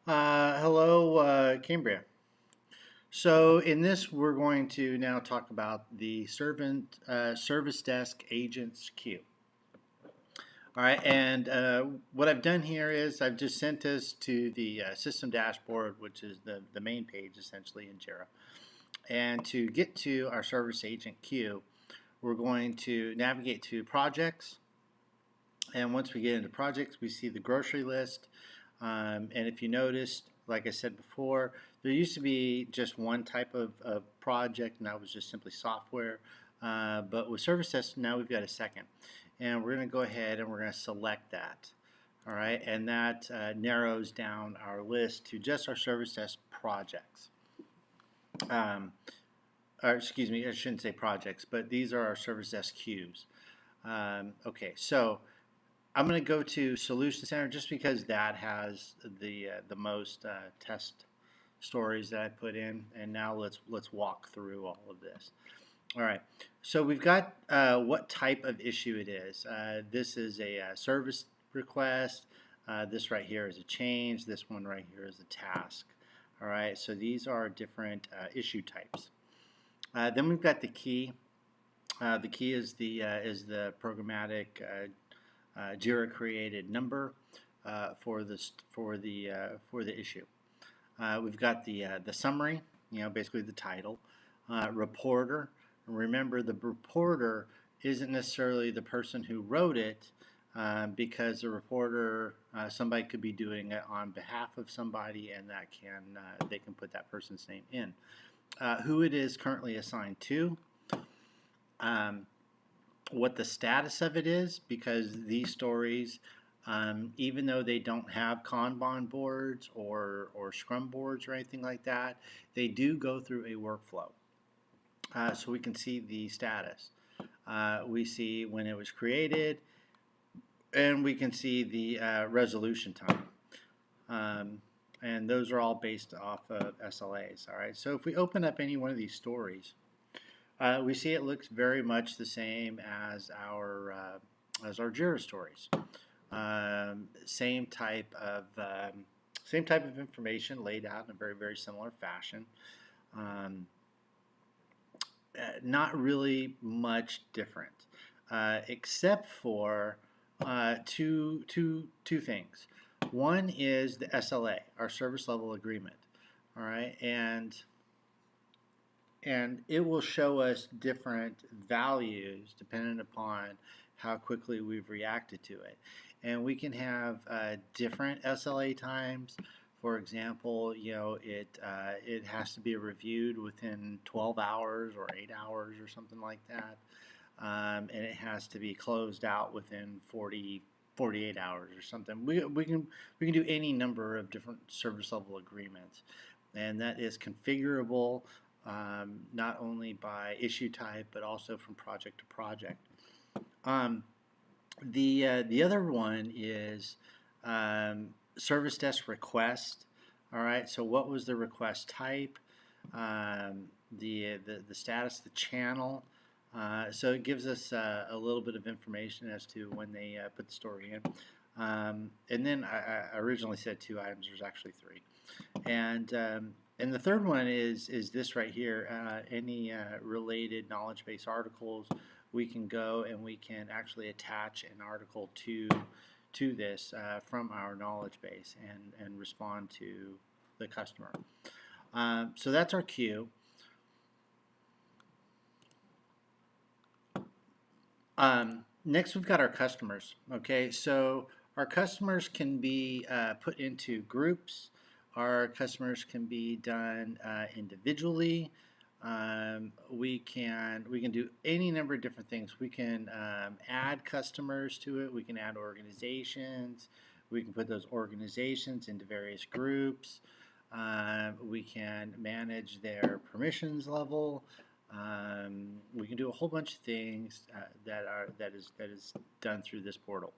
Hello, Cambria. So in this, we're going to now talk about the service desk agents queue. All right, and what I've done here is I've just sent us to the system dashboard, which is the main page essentially in Jira. And to get to our service agent queue, we're going to navigate to projects. And once we get into projects, we see the grocery list. And if you noticed, like I said before, there used to be just one type of project, and that was just simply software. But with Service Desk, now we've got a second. And we're going to go ahead and we're going to select that. All right, and that narrows down our list to just our Service Desk projects. Um, or excuse me, I shouldn't say projects, but these are our Service Desk queues. Okay, so I'm going to go to Solution Center just because that has the most test stories that I put in, and now let's walk through all of this. All right, so we've got what type of issue it is. This is a service request. This right here is a change. This one right here is a task. All right, so these are different issue types. Then we've got the key. The key is the programmatic Jira created number for the issue. We've got the summary, basically the title, reporter. Remember, the reporter isn't necessarily the person who wrote it, because the reporter, somebody could be doing it on behalf of somebody, and that they can put that person's name in. Who it is currently assigned to. Um, what the status of it is, because these stories, even though they don't have Kanban boards or Scrum boards or anything like that, they do go through a workflow. So we can see the status. We see when it was created, and we can see the resolution time. And those are all based off of SLAs. All right. So if we open up any one of these stories, we see it looks very much the same as our Jira stories. Same type of information laid out in a very similar fashion. Um, Not really much different, except for two things. One is the SLA, our service level agreement. All right, and it will show us different values depending upon how quickly we've reacted to it. And we can have different SLA times. For example, it has to be reviewed within 12 hours or 8 hours or something like that. And it has to be closed out within 48 hours or something. We can do any number of different service level agreements, and that is configurable, not only by issue type but also from project to project. Um, the other one is service desk request. All right. So what was the request type? The status, the channel. So it gives us a little bit of information as to when they put the story in. And then I originally said 2 items. There's actually 3. And the third one is this right here. Any related knowledge base articles, we can go and we can actually attach an article to this from our knowledge base and respond to the customer. So that's our queue. Next, we've got our customers. Okay, so our customers can be put into groups. Our customers can be done individually. We can do any number of different things. We can add customers to it. We can add organizations. We can put those organizations into various groups. We can manage their permissions level. We can do a whole bunch of things that is done through this portal.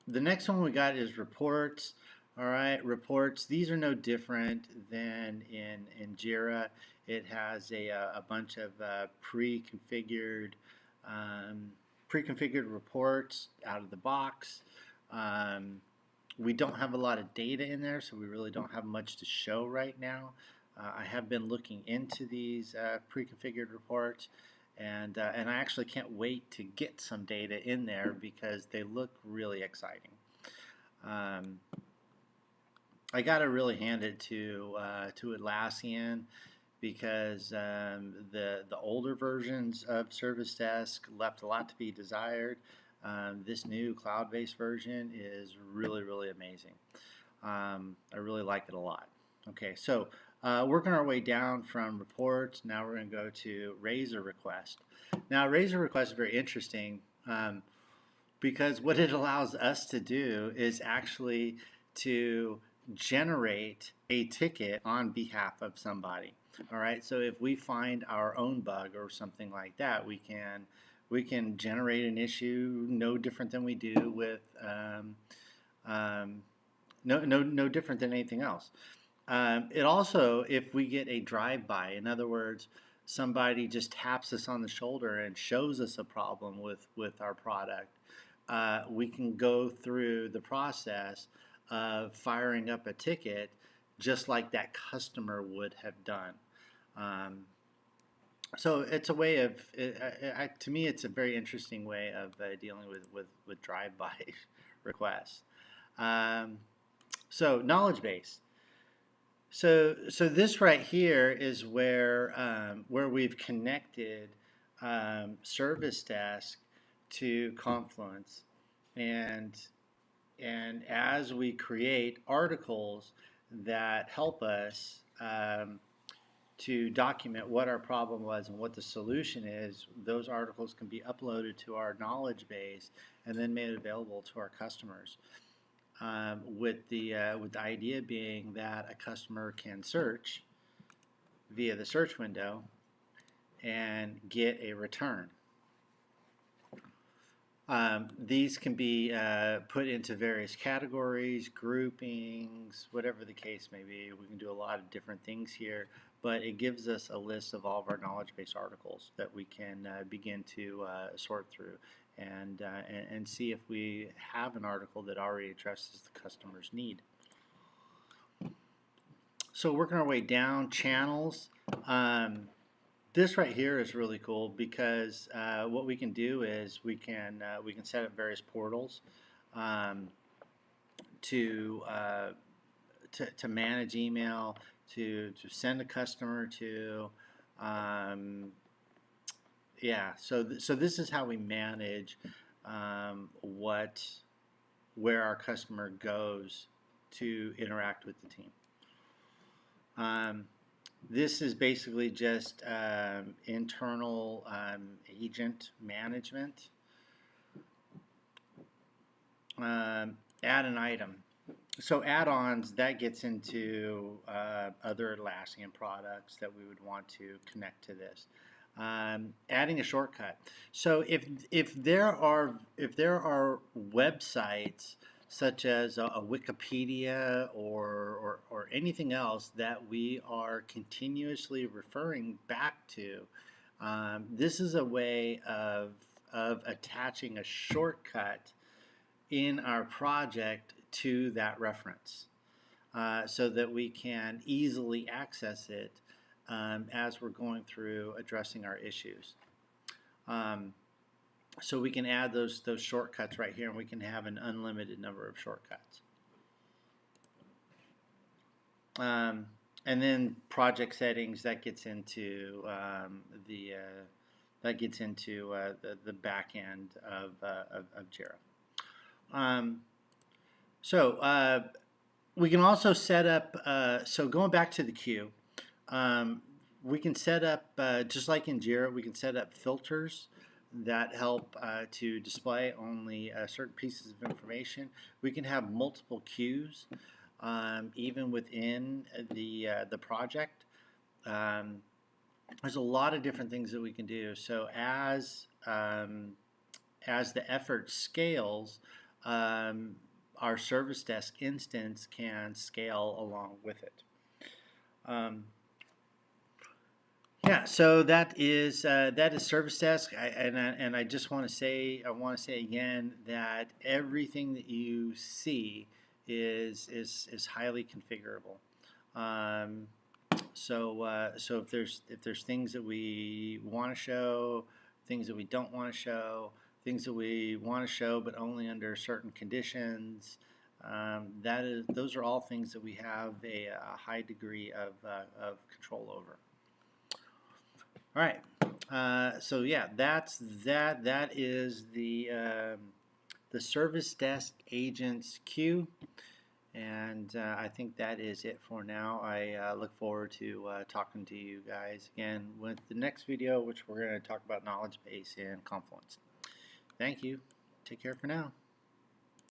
The next one we got is reports. All right, reports. These are no different than in Jira. It has a bunch of pre-configured reports out of the box. We don't have a lot of data in there, so we really don't have much to show right now. I have been looking into these pre-configured reports, and I actually can't wait to get some data in there because they look really exciting. I got to really hand it to Atlassian because the older versions of Service Desk left a lot to be desired. This new cloud-based version is really amazing. I really like it a lot. Okay, so working our way down from reports, now we're going to go to raise a request. Now, raise a request is very interesting because what it allows us to do is actually to generate a ticket on behalf of somebody. All right, so if we find our own bug or something like that, we can generate an issue no different than we do with no different than anything else. It also, if we get a drive-by, in other words, somebody just taps us on the shoulder and shows us a problem with our product, we can go through the process of firing up a ticket just like that customer would have done. So it's a way of, to me, it's a very interesting way of dealing with drive-by requests. So knowledge base. So this right here is where we've connected Service Desk to Confluence, and as we create articles that help us to document what our problem was and what the solution is, those articles can be uploaded to our knowledge base and then made available to our customers. With the idea being that a customer can search via the search window and get a return. These can be put into various categories, groupings, whatever the case may be. We can do a lot of different things here, but it gives us a list of all of our knowledge base articles that we can begin to sort through and see if we have an article that already addresses the customer's need. So working our way down, channels. This right here is really cool because what we can do is we can set up various portals to manage email, to send a customer to. Yeah, so this is how we manage where our customer goes to interact with the team. This is basically just internal agent management. Add an item. So add-ons, that gets into other Atlassian products that we would want to connect to this. Adding a shortcut. So if there are websites such as a Wikipedia or anything else that we are continuously referring back to, this is a way of attaching a shortcut in our project to that reference so that we can easily access it as we're going through addressing our issues. So we can add those shortcuts right here, and we can have an unlimited number of shortcuts. And then project settings, that gets into the back end of Jira. So we can also set up. So going back to the queue. We can set up, just like in Jira, we can set up filters that help to display only certain pieces of information. We can have multiple queues, even within the project. There's a lot of different things that we can do. So as the effort scales, our Service Desk instance can scale along with it. Yeah, so that is Service Desk, and I just want to say again that everything that you see is highly configurable. So if there's things that we want to show, things that we don't want to show, things that we want to show but only under certain conditions, those are all things that we have a high degree of control over. All right. So yeah, that is the service desk agents queue. And I think that is it for now. I look forward to talking to you guys again with the next video, which we're going to talk about knowledge base and Confluence. Thank you. Take care for now.